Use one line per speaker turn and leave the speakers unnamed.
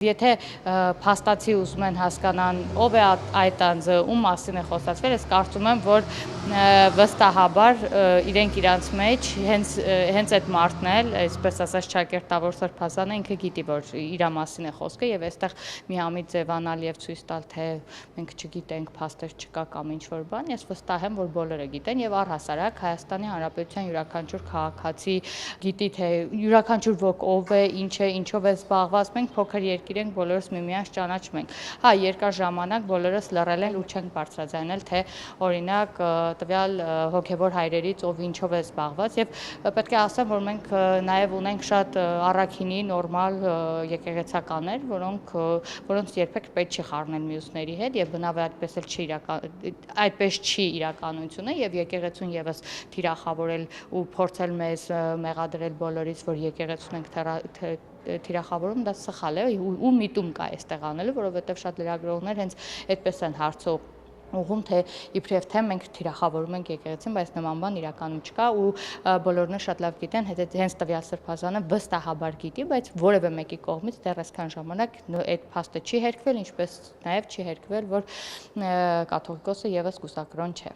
Եթե փաստացի ուզում են հասկանան ով է այդ անձը, ում մասին է խոսացվել, ես կարծում եմ, որ վստահաբար իրենք իրանց մեջ հենց այդ մարդն էլ, այսպես ասած ճակերտավոր սրբազանը ինքը գիտի, որ իր մասին է խոսքը եւ այստեղ միամիտ ձևանալ եւ ցույց տալ, թե մենք չգիտենք, փաստեր չկա կամ ինչ որ բան, ես վստահ եմ, որ բոլորը գիտեն եւ առհասարակ Հայաստանի Հանրապետության յուրաքանչյուր քաղաքացի գիտի, թե յուրաքանչյուր ոք ով է, ինչ է, ինչով է զբաղված, մենք փոքր երկիր ենք, բոլորս միմյանց ճանաչում ենք։ Հա, երկար ժամանակ բոլորս լռել են ու չենք բարձրաձայնել, թե օրինակ տվյալ հոգևոր հայրերից ով ինչով է զբաղված եւ պետք է ասեմ, որ մենք նաեւ ունենք շատ առաքինի նորմալ եկեղեցականներ, որոնց երբեք պետք չի խառնել մյուսների հետ եւ բնավ է այդպես չի իրականությունը եւ եկեղեցուն եւս թիրախավորել ու փորձել մեզ մեղադրել բոլորից, որ եկեղեցուն ենք թիրախավորում, դա սխալ է ու միտում կա այստեղ անելու, որովհետեւ շատ լրագրողներ հենց այդպես են հարցը ուղղում, թե իբրև թե մենք թիրախավորում ենք եկեղեցին, բայց նման բան իրականում չկա ու բոլորն էլ շատ լավ գիտեն, հենց տվյալ սրբազանը վստահաբար գիտի, բայց որևէ մեկի կողմից դեռ այսքան ժամանակ այդ փաստը չի հերքվել, ինչպես նաև չի հերքվել, որ կաթողիկոսը եւս կուսակրոն չէ։